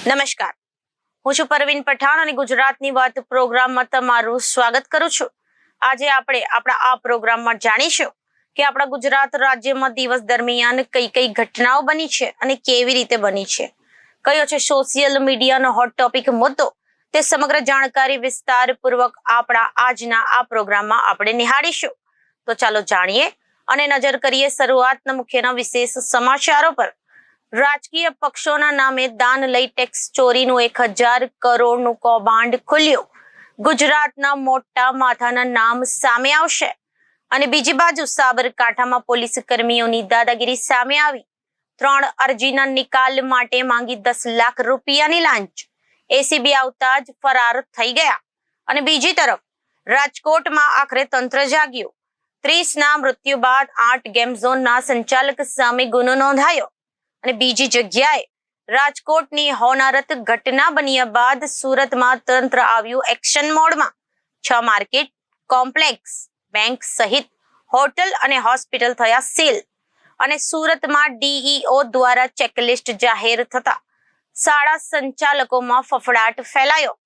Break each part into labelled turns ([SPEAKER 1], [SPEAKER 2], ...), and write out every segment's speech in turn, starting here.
[SPEAKER 1] નમસ્કાર, હું છું પરવીન પઠાણ અને ગુજરાતની વાત પ્રોગ્રામમાં તમારું સ્વાગત કરું છું। આજે આપણે આપણા આ પ્રોગ્રામમાં જાણીશું કે આપણા ગુજરાત રાજ્યમાં દિવસ દરમિયાન કઈ કઈ ઘટનાઓ બની છે અને કેવી રીતે બની છે, કયો છે સોશિયલ મીડિયાનો હોટ ટોપિક મુદ્દો, તે સમગ્ર જાણકારી વિસ્તારપૂર્વક આપણા આજના આ પ્રોગ્રામમાં આપણે નિહાળીશું। તો ચાલો જાણીએ અને નજર કરીએ શરૂઆતના મુખ્યના વિશેષ સમાચારો પર। રાજકીય પક્ષોના નામે દાન લઈ ટેક્સ ચોરીનું 1000 કરોડનું કૌભાંડ ખુલ્યું। ગુજરાતના મોટા માથાના નામ સામે આવશે અને બીજી બાજુ સાબરકાંઠામાં પોલીસ કર્મીઓની દાદાગીરી સામે આવી। 3 અરજીના નિકાલ માટે માંગી 10 લાખ રૂપિયાની લાંચ, એસીબી આવતા જ ફરાર થઈ ગયા। અને બીજી તરફ રાજકોટમાં આખરે તંત્ર જાગ્યું। 30ના મૃત્યુ બાદ 8 ગેમ ઝોનના સંચાલક સામે ગુનો નોંધાયો। અને બીજી જગ્યાએ રાજકોટની હોનારત ઘટના બન્યા બાદ સુરતમાં તંત્ર આવ્યું એક્શન મોડમાં। 6 માર્કેટ કોમ્પ્લેક્સ, બેંક સહિત હોટલ અને હોસ્પિટલ થયા સીલ। અને સુરતમાં ડીઈઓ દ્વારા ચેકલિસ્ટ જાહેર થતા શાળા સંચાલકોમાં ફફડાટ ફેલાયો।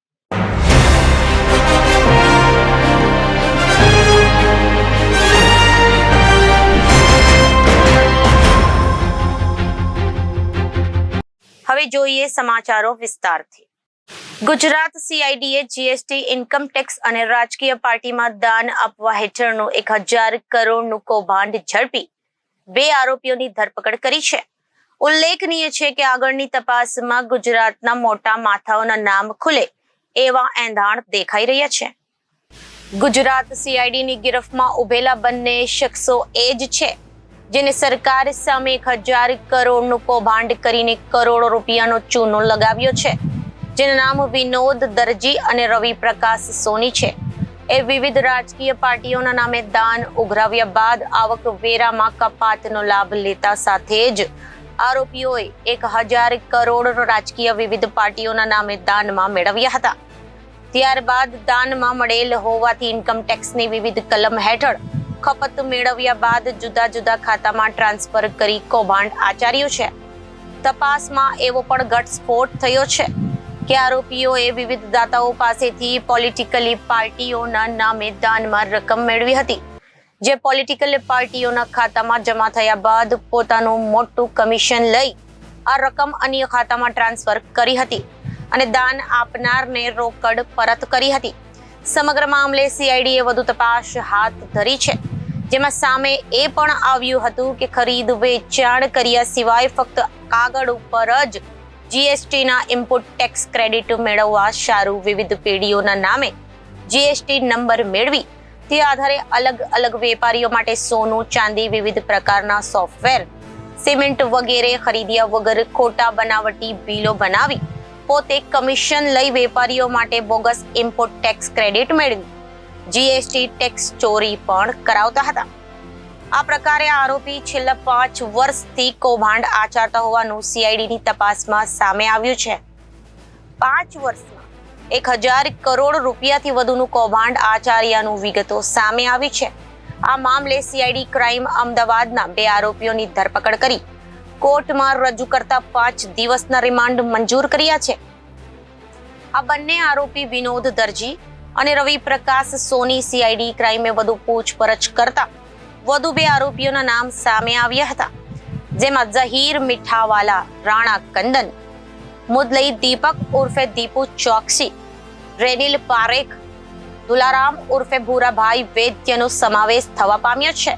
[SPEAKER 1] હવે જોઈએ સમાચારો વિસ્તારથી। ગુજરાત સીઆઈડીએ જીએસટી, ઇન્કમ ટેક્સ અને રાજકીય પાર્ટીમાં દાન આપવા હેઠળનું 1000 કરોડનું કૌભાંડ ઝડપી 2 આરોપીઓની ધરપકડ કરી છે। ઉલ્લેખનીય છે કે આગળની તપાસમાં ગુજરાતના મોટા માથાઓના નામ ખુલે એવા એંધાણ દેખાઈ રહ્યા છે। ગુજરાત સીઆઈડીની ગિરફમાં ઉભેલા બંને શખ્સો એ જ છે જેને સરકાર સામે 1000 કરોડનું કૌભાંડ કરીને કરોડો રૂપિયાનો ચૂનો લગાવ્યો છે, જેના નામ વિનોદ દરજી અને રવિ પ્રકાશ સોની છે। એ વિવિધ રાજકીય પાર્ટીઓના નામે દાન ઉઘરાવ્યા બાદ આવકવેરામાં કપાતનો લાભ લેતા સાથે જ આરોપીઓએ 1000 કરોડ રાજકીય વિવિધ પાર્ટીઓના નામે દાનમાં મેળવ્યા હતા। ત્યારબાદ દાનમાં મળેલ હોવાથી ઇન્કમ ટેક્સની વિવિધ કલમ હેઠળ ખપત મેળવ્યા બાદ જુદા જુદા ખાતામાં ટ્રાન્સફર કરી કૌભાંડ આચર્યું છે। તપાસમાં એવો પણ ઘટસ્ફોટ થયો છે કે આરોપીઓએ વિવિધ દાતાઓ પાસેથી પોલિટિકલી પાર્ટીઓના નામે દાનમાં રકમ મેળવી હતી, જે પોલિટિકલ પાર્ટીઓના ખાતામાં જમા થયા બાદ પોતાનું મોટું કમિશન લઈ આ રકમ અન્ય ખાતામાં ટ્રાન્સફર કરી હતી અને દાન આપનારને રોકડ પરત કરી હતી। સમગ્ર મામલે સીઆઈડીએ વધુ તપાસ હાથ ધરી છે, જેમાં સામે એ પણ આવ્યું હતું કે ખરીદ વેચાણ કર્યા સિવાય ફક્ત કાગળ ઉપર જ જીએસટીના ઇનપુટ ટેક્સ ક્રેડિટ મેળવવા સારું વિવિધ પેઢીઓના નામે જીએસટી નંબર મેળવી તે આધારે અલગ અલગ વેપારીઓ માટે સોનું, ચાંદી, વિવિધ પ્રકારના સોફ્ટવેર, સિમેન્ટ વગેરે ખરીદ્યા વગર ખોટા બનાવટી બિલો બનાવી પોતે કમિશન લઈ વેપારીઓ માટે બોગસ ઇમ્પોર્ટ ટેક્સ ક્રેડિટ મેળવી જીએસટી ટેક્સ ચોરી પણ કરાવતા હતા। આ પ્રકારે આરોપી છેલ્લા 5 વર્ષથી કૌભાંડ આચરતા હોવાનું સીઆઈડીની તપાસમાં સામે આવ્યું છે। 5 વર્ષમાં 1000 કરોડ રૂપિયાથી વધુનું કૌભાંડ આચર્યાનું વિગતો સામે આવી છે। આ મામલે સીઆઈડી ક્રાઇમ અમદાવાદના 2 આરોપીઓની ધરપકડ કરી કોર્ટમાં રજૂ કરતા 5 દિવસના રિમાન્ડ મંજૂર કર્યા છે। આ બંને આરોપી વિનોદ દરજી અને રવિ પ્રકાશ સોની સીઆઈડી ક્રાઇમે વધુ પૂછપરછ કરતા વધુ 2 આરોપીઓના નામ સામે આવ્યા હતા, જેમાં ઝહીર મીઠાવાલા, રાણા કંદન, મુદલઈ દીપક ઉર્ફે દીપુ ચોકસી, રેનિલ પારેખ, દુલારામ ઉર્ફે ભૂરાભાઈ વૈદ્યનો સમાવેશ થવા પામ્યો છે।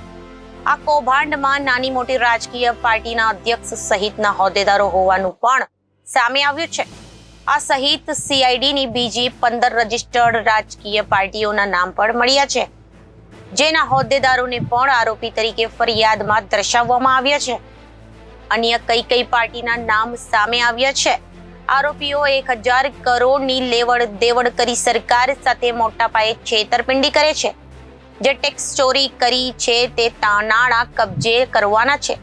[SPEAKER 1] આ કૌભાંડમાં નાની મોટી રાજકીય પાર્ટીના અધ્યક્ષ સહિતના હોદ્દેદારો હોવાનું પણ સામે આવ્યું છે। આ સહિત સીઆઈડીની બીજી 15 રજિસ્ટર્ડ રાજકીય પાર્ટીઓના નામ પણ મળ્યા છે, જેના હોદ્દેદારોને પણ આરોપી તરીકે ફરિયાદમાં દર્શાવવામાં આવ્યા છે। અન્ય કઈ પાર્ટીના નામ સામે આવ્યા છે? આરોપીઓ 1000 કરોડની લેવડ દેવડ કરી સરકાર સાથે મોટા પાયે છેતરપિંડી કરે છે, જે ટેક્સ ચોરી કરી છે તે નાણાં કબજે કરવાના છે।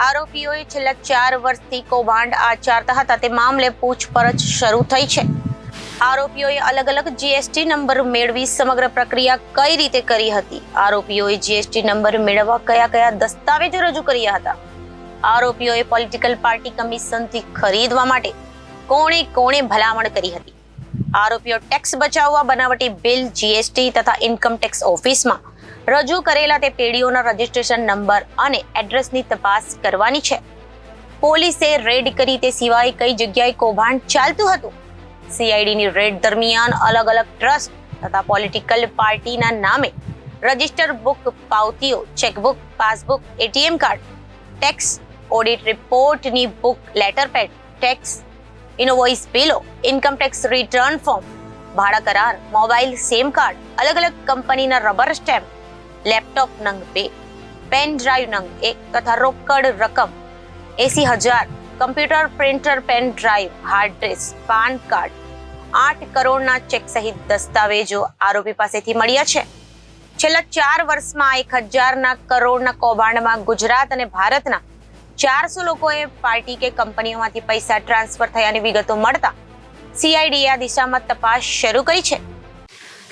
[SPEAKER 1] આરોપીઓએ છેલ્લા 4 વર્ષથી કૌભાંડ આચરતા હતા તે મામલે પૂછપરછ શરૂ થઈ છે। આરોપીઓએ અલગ અલગ જીએસટી નંબર મેળવી સમગ્ર પ્રક્રિયા કઈ રીતે કરી હતી? આરોપીઓએ જીએસટી નંબર મેળવવા કયા દસ્તાવેજો રજૂ કર્યા હતા? આરોપીઓએ પોલિટિકલ પાર્ટી કમિશનથી ખરીદવા માટે કોણે ભલામણ કરી હતી? આરોપીઓ ટેક્સ બચાવવા બનાવટી બિલ, જીએસટી તથા ઇન્કમ ટેક્સ ઓફિસમાં રજૂ કરેલા તે પેઢીઓના રજીસ્ટ્રેશન નંબર અને એડ્રેસની તપાસ કરવાની છે. પોલીસે રેડ કરી તે સિવાય કઈ જગ્યાએ કૌભાંડ ચાલતું હતું? સીઆઈડીની રેડ દરમિયાન અલગ અલગ ટ્રસ્ટ તથા પોલિટિકલ પાર્ટીના નામે રજિસ્ટર બુક, પાવતીઓ, chequebook, passbook, ATM card, tax audit રિપોર્ટની book, letter pad, tax invoice બિલો, ઇન્કમ ટેક્સ રિટર્ન ફોર્મ, ભાડા કરાર, મોબાઈલ સિમ કાર્ડ, અલગ અલગ કંપનીના રબર સ્ટેમ્પ, લેપટોપ નંગ 2, પેન ડ્રાઈવ નંગ 1 તથા રોકડ રકમ 80,000, computer, printer, pen drive, hard disk, PAN card, 8 કરોડના ચેક સહિત દસ્તાવેજો આરોપી પાસેથી મળ્યા છે. છેલ્લા 4 વર્ષમાં 1,000 કરોડના કૌભાંડમાં ગુજરાત અને ભારતના 400 લોકોએ પાર્ટી કે કંપનીઓમાંથી પૈસા ટ્રાન્સફર થયાની વિગતો મળતા સીઆઈડીએ આ દિશામાં તપાસ શરૂ કરી છે.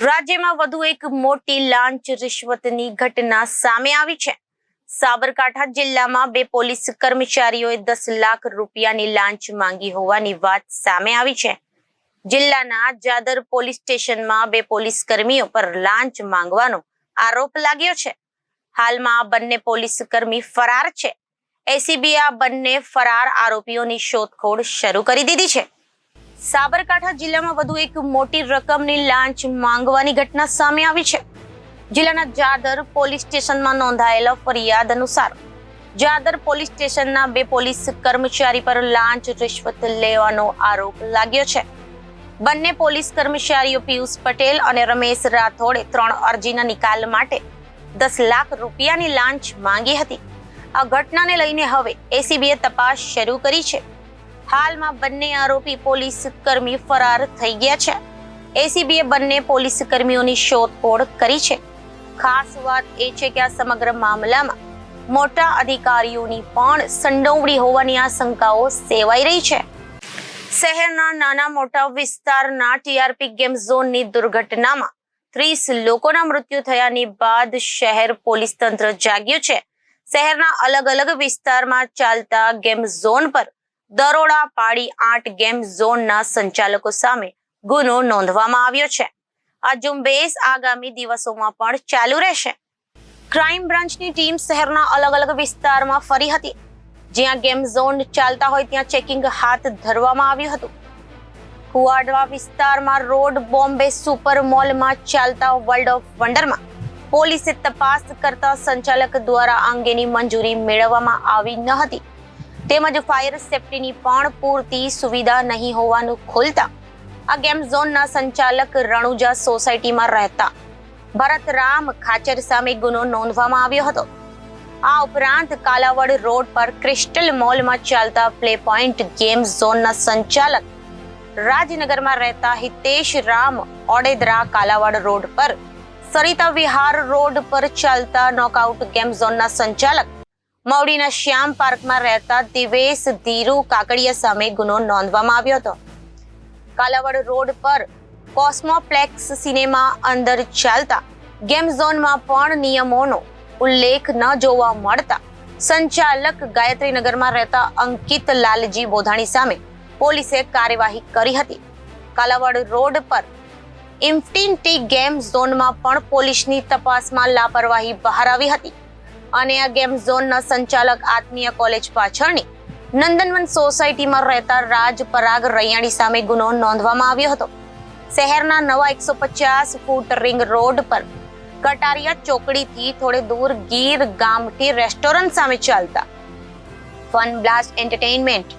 [SPEAKER 1] રાજ્યમાં વધુ એક મોટી લાંચ રિશ્વતની ઘટના સામે આવી છે. સાબરકાંઠા જિલ્લામાં 2 પોલીસ કર્મચારીઓએ 10 લાખ રૂપિયાની લાંચ માંગી હોવાની વાત સામે આવી છે. જિલ્લાના જાદર પોલીસ સ્ટેશનમાં 2 પોલીસ કર્મીઓ પર લાંચ માંગવાનો આરોપ લાગ્યો છે. હાલમાં આ બંને પોલીસ કર્મી ફરાર છે. એસીબીએ આ બંને ફરાર આરોપીઓની શોધખોળ શરૂ કરી દીધી છે. સાબરકાંઠા જિલ્લામાં વધુ એક મોટી રકમની લાંચ માંગવાની ઘટના સામે આવી છે. જિલ્લાના જાદર પોલીસ સ્ટેશનમાં નોંધાયેલા ફરિયાદ અનુસાર જાદર પોલીસ સ્ટેશનના 2 પોલીસ કર્મચારી પર લાંચ રિશ્વત લેવાનો આરોપ લાગ્યો છે. બંને પોલીસ કર્મચારીઓ પિયુષ પટેલ અને રમેશ રાઠોડે 3 અરજીના નિકાલ માટે 10 લાખ રૂપિયાની લાંચ માંગી હતી. આ ઘટનાને લઈને હવે એસીબીએ તપાસ શરૂ કરી છે. હાલમાં બંને આરોપી પોલીસ કર્મી ફરાર થઈ ગયા છે. એસીબીએ બંને પોલીસ કર્મીઓની શોધખોળ કરી છે. ખાસ વાત એ છે કે આ સમગ્ર મામલામાં મોટા અધિકારીઓની પણ સંડોવણી હોવાની આશંકાઓ સેવાઈ રહી છે. શહેરના નાના મોટા વિસ્તારના ટીઆરપી ગેમ ઝોનની દુર્ઘટનામાં 30 લોકોના મૃત્યુ થયાની બાદ શહેર પોલીસ તંત્ર જાગ્યું છે. શહેરના અલગ અલગ વિસ્તારમાં ચાલતા ગેમ ઝોન પર દરોડા પાડી 8 ગેમ ઝોનના સંચાલકો સામે ગુનો નોંધવામાં આવ્યો છે. આ ઝુંબેશ આગામી દિવસોમાં પણ ચાલુ રહેશે. ક્રાઇમ બ્રાન્ચની ટીમ શહેરના અલગ અલગ વિસ્તારમાં ફરી હતી. જ્યાં ગેમ ઝોન ચાલતા હોય ત્યાં ચેકિંગ હાથ ધરવામાં આવ્યું હતું. કુવાડવા વિસ્તારમાં રોડ બોમ્બે સુપર મોલમાં ચાલતા વર્લ્ડ ઓફ વન્ડરમાં પોલીસે તપાસ કરતા સંચાલક દ્વારા આ અંગેની મંજૂરી મેળવવામાં આવી ન હતી. તેમજ ફાયર સેફટીની પણ પૂરતી સુવિધા નહીં હોવાનું ખોલતા આ ગેમ ઝોનના સંચાલક રણુજા સોસાયટીમાં રહેતા ભરતરામ ખાચર સામે ગુનો નોંધવામાં આવ્યો હતો. આ ઉપરાંત કાલાવડ રોડ પર ક્રિસ્ટલ મોલમાં ચાલતા પ્લે પોઈન્ટ ગેમ ઝોનના સંચાલક રાજનગરમાં રહેતા હિતેશ રામ ઓડેદરા, કાલાવડ રોડ પર સરિતા વિહાર રોડ પર ચાલતા નોકઆઉટ ગેમ ઝોનના સંચાલક મવડીના શ્યામ પાર્કમાં રહેતા દિવેશ ધીરુ કાકડિયા સામે ગુનો નોંધવામાં આવ્યો હતો. કાલાવડ રોડ પર કોસ્મોપ્લેક્સ સિનેમા અંદર ચાલતા ગેમ ઝોનમાં પણ નિયમોનો ઉલ્લેખ ન જોવા મળતા સંચાલક ગાયત્રીનગરમાં રહેતા અંકિત લાલજી બોધાણી સામે પોલીસે કાર્યવાહી કરી હતી. કાલાવડ રોડ પર ઇન્ફિનિટી ગેમ ઝોનમાં પણ પોલીસની તપાસમાં લાપરવાહી બહાર આવી હતી અને આ ગેમ ઝોનના સંચાલક આત્મીય કોલેજ પાછળની નંદનવન સોસાયટીમાં રહેતા રાજ પરાગ રૈયાણી સામે ગુનો નોંધવામાં આવ્યો હતો. શહેરના નવા 150 ફૂટ રિંગ રોડ પર કટારિયા ચોકડીથી થોડે દૂર ગીર ગામઠી રેસ્ટોરન્ટ સામે ચાલતા fun blast entertainment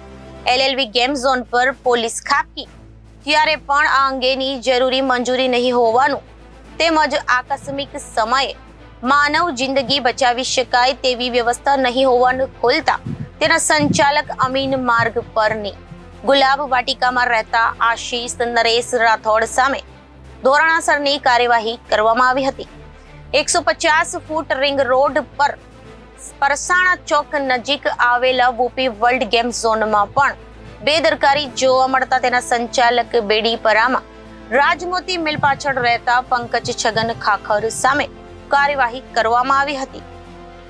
[SPEAKER 1] LLV game zone પર પોલીસ ખાબકી ત્યારે પણ આ અંગેની જરૂરી મંજૂરી નહીં હોવાનું તેમજ આકસ્મિક સમયે માનવ જિંદગી બચાવી શકાય તેવી વ્યવસ્થા નહીં હોવાનું ખોલતા તેના સંચાલક અમીન માર્ગ પરની ગુલાબ વાટિકામાં રહેતા આશીષ નરેશ રાઠોડ સામે ધોરણસરની કાર્યવાહી કરવામાં આવી હતી. 150 ફૂટ રિંગ રોડ પર પરસાણા ચોક નજીક આવેલા વુપી વર્લ્ડ ગેમ ઝોનમાં પણ બેદરકારી જોવા મળતા તેના સંચાલક બેડીપરામાં રાજમોતી મિલ પાછળ રહેતા પંકજ છગન ખાખર સામે કાર્યવાહી કરવામાં આવી હતી.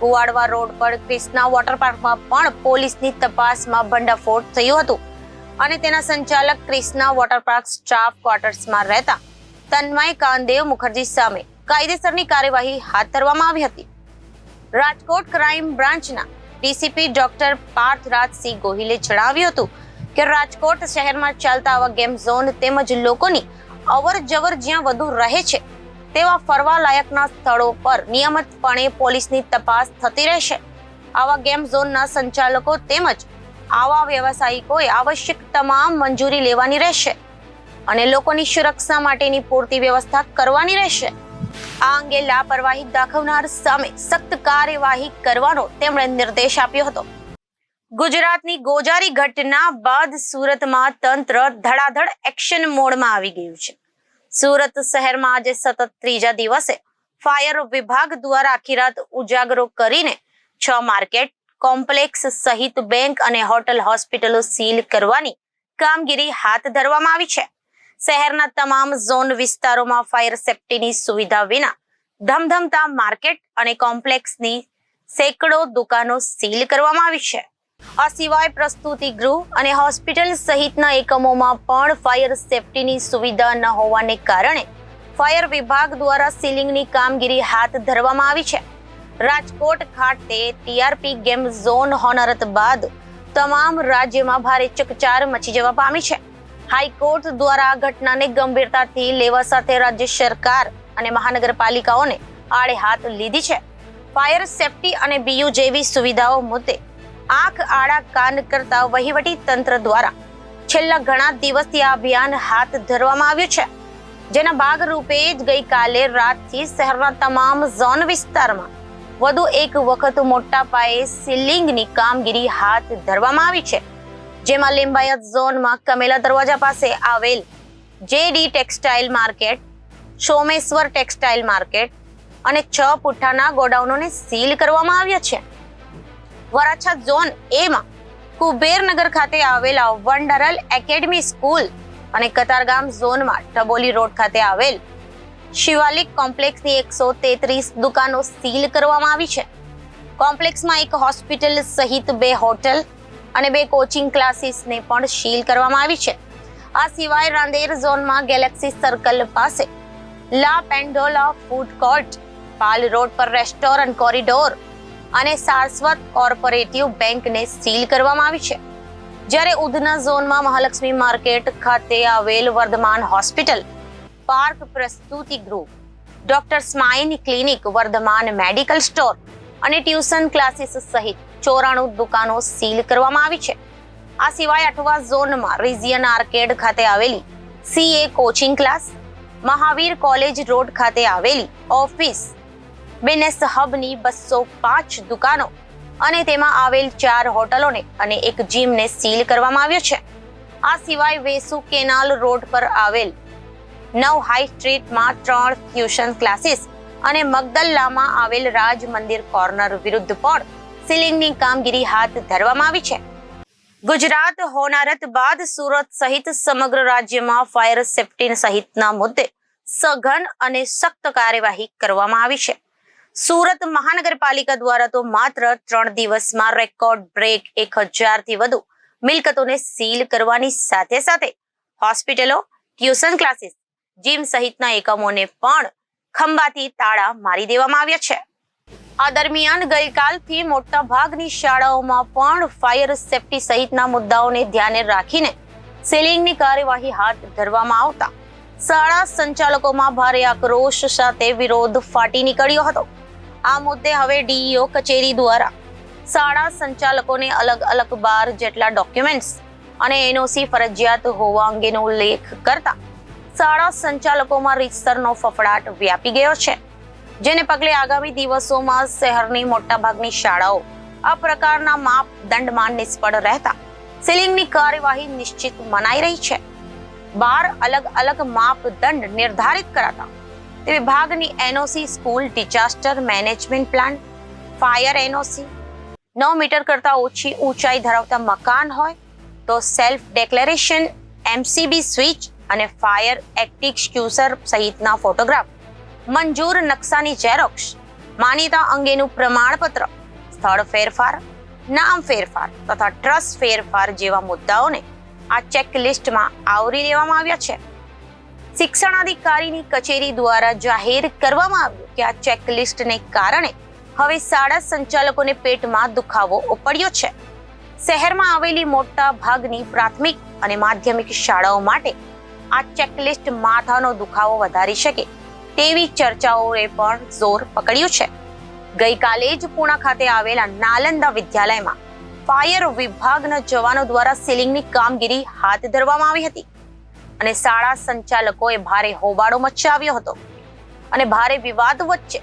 [SPEAKER 1] કુવાડવા રોડ પર ક્રિષ્ના વોટર પાર્કમાં પણ પોલીસની તપાસમાં ભંડાફોડ થયું હતું અને તેના સંચાલક ક્રિષ્ના વોટર પાર્ક સ્ટાફ ક્વાર્ટર્સમાં રહેતા તન્મય કાનદેવ મુખર્જી સામે કાયદેસરની કાર્યવાહી હાથ ધરવામાં આવી હતી. રાજકોટ ક્રાઇમ બ્રાન્ચના ડીસીપી ડોક્ટર પાર્થરાજસિંહ ગોહિલે જણાવ્યું હતું કે રાજકોટ શહેરમાં ચાલતા આવા ગેમ ઝોન તેમજ લોકોની અવર જવર જ્યાં વધુ રહે છે તેવા ફરવા લાયકના સ્થળો પર નિયમિતપણે પોલીસની તપાસ થતી રહેશે. આવા ગેમ ઝોનના સંચાલકો તેમજ આવા વ્યવસાયિકોએ આવશ્યક તમામ મંજૂરી લેવાની રહેશે અને લોકોની સુરક્ષા માટેની પૂરતી વ્યવસ્થા કરવાની રહેશે. આ અંગે લાપરવાહી દાખવનાર સામે સખ્ત કાર્યવાહી કરવાનો તેમણે નિર્દેશ આપ્યો હતો. ગુજરાતની ગોજારી ઘટના બાદ સુરતમાં તંત્ર ધડાધડ એક્શન મોડમાં આવી ગયું છે. સુરત શહેરમાં આજે સતત ત્રીજા દિવસે ફાયર વિભાગ દ્વારા આખી રાત ઉજાગરો કરીને 6 માર્કેટ કોમ્પ્લેક્સ સહિત બેંક અને હોટલ હોસ્પિટલો સીલ કરવાની કામગીરી હાથ ધરવામાં આવી છે. શહેરના તમામ ઝોન વિસ્તારોમાં ફાયર સેફ્ટીની સુવિધા વિના ધમધમતા માર્કેટ અને કોમ્પ્લેક્સની સેંકડો દુકાનો સીલ કરવામાં આવી છે. આ સિવાય પ્રસ્તુતિ ગૃહ અને હોસ્પિટલ સહિતના એકમોમાં પણ ફાયર સેફ્ટીની સુવિધા ન હોવાને કારણે ફાયર વિભાગ દ્વારા સીલિંગની કામગીરી હાથ ધરવામાં આવી છે. રાજકોટ ખાતે ટીઆરપી ગેમ ઝોન હોનારત બાદ તમામ રાજ્યમાં ભારે ચકચાર મચી જવા પામી છે. હાઈકોર્ટ દ્વારા આ ઘટનાને ગંભીરતાથી લેવા સાથે રાજ્ય સરકાર અને મહાનગરપાલિકાઓને આડે હાથ લીધી છે. ફાયર સેફ્ટી અને બીયુ જેવી સુવિધાઓ મુદ્દે આંખ આડા કાન કરતા વહીવટી તંત્ર દ્વારા છેલ્લા ઘણા દિવસથી આ અભિયાન હાથ ધરવામાં આવ્યું છે, જેના ભાગરૂપે જ ગઈકાલે રાતથી શહેરના તમામ ઝોન વિસ્તારમાં વધુ એક વખત મોટા પાયે સીલિંગની કામગીરી હાથ ધરવામાં આવી છે, જેમાં લિંબાયત ઝોનમાં કમેલા દરવાજા પાસે આવેલ JD textile market, Someshwar textile market અને 6 પુઠ્ઠાના ગોડાઉનોને સીલ કરવામાં આવ્યા છે. વરાછા ઝોન એ માં કુબેરનગર ખાતે આવેલા વંડરલ એકેડમી સ્કૂલ અને કતારગામ ઝોનમાં ટબોલી રોડ ખાતે આવેલ શિવાલિક કોમ્પ્લેક્સની 133 દુકાનો સીલ કરવામાં આવી છે. કોમ્પ્લેક્સમાં એક હોસ્પિટલ સહિત 2 હોટલ અને 2 કોચિંગ ક્લાસીસને પણ સીલ કરવામાં આવી છે. આ સિવાય રાંદેર ઝોનમાં ગેલેક્સી સર્કલ પાસે લા પેન્ડોલા ફૂડ કોર્ટ, પાલ રોડ પર રેસ્ટોરન્ટ કોરિડોર અને સારસ્વત કોર્પોરેટિવ બેંકને સીલ કરવામાં આવી છે. જ્યારે ઉધના ઝોનમાં મહાલક્ષ્મી માર્કેટ ખાતે આવેલ વર્ધમાન હોસ્પિટલ, પાર્ક પ્રસ્તુતિ ગૃહ, ડોક્ટર સ્માઇન ક્લિનિક, વર્ધમાન મેડિકલ સ્ટોર અને ટ્યુશન ક્લાસીસ સહિત 94 દુકાનો સીલ કરવામાં આવી છે. આ સિવાય અઠવા ઝોનમાં રિજિયન આર્કેડ ખાતે આવેલી CA coaching class, Mahavir college road ખાતે આવેલી ઓફિસ બિઝનેસ હબની 205 દુકાનો અને તેમાં આવેલ 4 હોટલોને અને 1 જીમને સીલ કરવામાં આવ્યો છે. આ સિવાય વેસુ કેનાલ રોડ પર આવેલ 9 હાઈ સ્ટ્રીટમાં 3 ટ્યુશન ક્લાસીસ અને મગદલ્લામાં આવેલ રાજ મંદિર કોર્નર વિરુદ્ધ પણ સીલિંગની કામગીરી હાથ ધરવામાં આવી છે. ગુજરાત હોનારત બાદ સુરત સહિત સમગ્ર રાજ્યમાં ફાયર સેફ્ટી સહિતના મુદ્દે સઘન અને સખ્ત કાર્યવાહી કરવામાં આવી છે. સુરત મહાનગરપાલિકા દ્વારા તો માત્ર 3 દિવસમાં રેકોર્ડ બ્રેક 1000 થી વધુ મિલકતોને સીલ કરવાની સાથે સાથે હોસ્પિટલો, ટ્યુશન ક્લાસીસ, જીમ સહિતના એકમોને પણ ખંભાથી તાળા મારી દેવામાં આવ્યા છે. આ દરમિયાન ગઈકાલથી મોટા ભાગની શાળાઓમાં પણ ફાયર સેફ્ટી સહિતના મુદ્દાઓને ધ્યાને રાખીને સીલિંગની કાર્યવાહી હાથ ધરવામાં આવતા શાળા સંચાલકોમાં ભારે આક્રોશ સાથે વિરોધ ફાટી નીકળ્યો હતો. આ મુદ્દે હવે ડીઈઓ કચેરી દ્વારા શાળા સંચાલકોને અલગ 12 જેટલા ડોક્યુમેન્ટ્સ અને એનઓસી ફરજિયાત હોવા અંગેનો ઉલ્લેખ કરતા શાળા સંચાલકોમાં રીતસરનો ફફડાટ વ્યાપી ગયો છે, જેને પગલે આગામી દિવસોમાં શહેરની મોટાભાગની શાળાઓ આ પ્રકારના માપદંડમાં નિષ્ફળ રહેતા સીલિંગની કાર્યવાહી નિશ્ચિત મનાઈ રહી છે. 12 અલગ માપદંડ નિર્ધારિત કરાતા તે વિભાગની NOC, school disaster management plan, fire NOC, 9 metre કરતા ઓછી ઊંચાઈ ધરાવતા મકાન હોય તો સેલ્ફ ડિક્લેરેશન, એમસીબી સ્વિચ અને ફાયર એક્ટિંગ્યુશર સહિતના ફોટોગ્રાફ, મંજૂર નકશાની ઝેરોક્સ, માન્યતા અંગેનું પ્રમાણપત્ર, સ્થળ ફેરફાર, નામ ફેરફાર તથા ટ્રસ્ટ ફેરફાર જેવા મુદ્દાઓને આ ચેકલિસ્ટમાં આવરી લેવામાં આવ્યા છે. શિક્ષણાધિકારીની કચેરી દ્વારા જાહેર કરવામાં આવ્યું કે આ ચેકલિસ્ટને કારણે હવે શાળા સંચાલકોને પેટમાં દુખાવો ઉપડ્યો છે. શહેરમાં આવેલી મોટા ભાગની પ્રાથમિક અને માધ્યમિક શાળાઓ માટે આ ચેકલિસ્ટ માથાનો દુખાવો વધારી શકે તેવી ચર્ચાઓએ પણ જોર પકડ્યું છે. ગઈકાલે જ પુણા ખાતે આવેલા નાલંદા વિદ્યાલયમાં ફાયર વિભાગના જવાનો દ્વારા સીલિંગની કામગીરી હાથ ધરવામાં આવી હતી અને શાળા સંચાલકોએ ભારે હોબાળો મચાવ્યો હતો અને ભારે વિવાદ વચ્ચે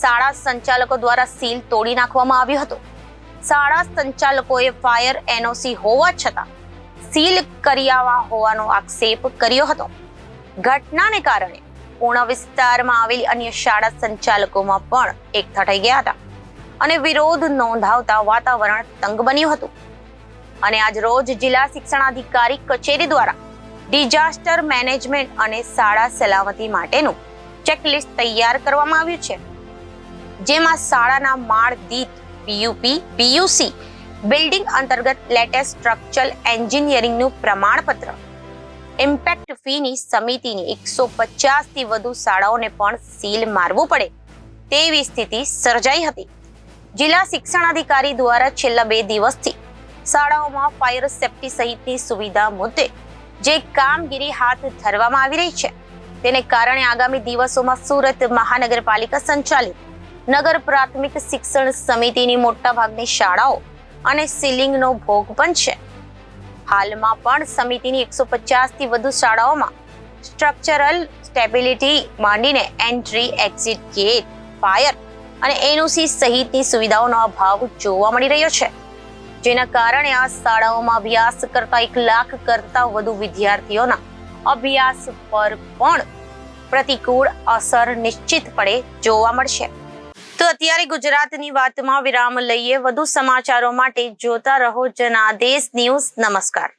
[SPEAKER 1] શાળા સંચાલકો દ્વારા સીલ તોડી નાખવામાં આવ્યો હતો. શાળા સંચાલકોએ ફાયર એનઓસી હોવા છતાં સીલ કર્યા હોવાનો આક્ષેપ કર્યો હતો. ઘટનાને કારણે પૂર્ણ વિસ્તારમાં આવેલી અન્ય શાળા સંચાલકોમાં પણ એકઠા થઈ ગયા હતા અને વિરોધ નોંધાવતા વાતાવરણ તંગ બન્યું હતું. અને આજ રોજ જિલ્લા શિક્ષણાધિકારી કચેરી દ્વારા ડિઝાસ્ટર મેનેજમેન્ટ અને શાળા સલામતી માટેનું ચેકલિસ્ટ તૈયાર કરવામાં આવ્યું છે, જેમાં શાળાના માળ દીઠ પીયુપી, પીયુસી બિલ્ડિંગ અંતર્ગત લેટેસ્ટ સ્ટ્રક્ચરલ એન્જિનિયરિંગનું પ્રમાણપત્ર, ઇમ્પેક્ટ ફીની સમિતિની 150 થી વધુ શાળાઓને પણ સીલ મારવું પડે તેવી સ્થિતિ સર્જાઈ હતી. જિલ્લા શિક્ષણાધિકારી દ્વારા છેલ્લા 2 દિવસથી શાળાઓમાં ફાયર સેફટી સહિતની સુવિધા મુદ્દે જે કામગીરી હાથ ધરવામાં આવી રહી છે તેને કારણે આગામી દિવસોમાં સુરત મહાનગરપાલિકા સંચાલિત નગર પ્રાથમિક શિક્ષણ સમિતિની મોટાભાગની શાળાઓ અને સીલિંગનો ભોગ બનશે. હાલમાં પણ સમિતિની 150 થી વધુ શાળાઓમાં સ્ટ્રક્ચરલ સ્ટેબિલિટી માંડીને એન્ટ્રી, એક્ઝિટ ગેટ, ફાયર અને એનઓસી સહિતની સુવિધાઓનો અભાવ જોવા મળી રહ્યો છે, જેના કારણે આ શાળાઓમાં અભ્યાસ કરતા 1 લાખ કરતા વધુ વિદ્યાર્થીઓના અભ્યાસ પર પણ પ્રતિકૂળ અસર નિશ્ચિતપણે જોવા મળશે. તો અત્યારે ગુજરાતની વાતમાં વિરામ લઈએ. વધુ સમાચારો માટે જોતા રહો જનાદેશ ન્યૂઝ. નમસ્કાર.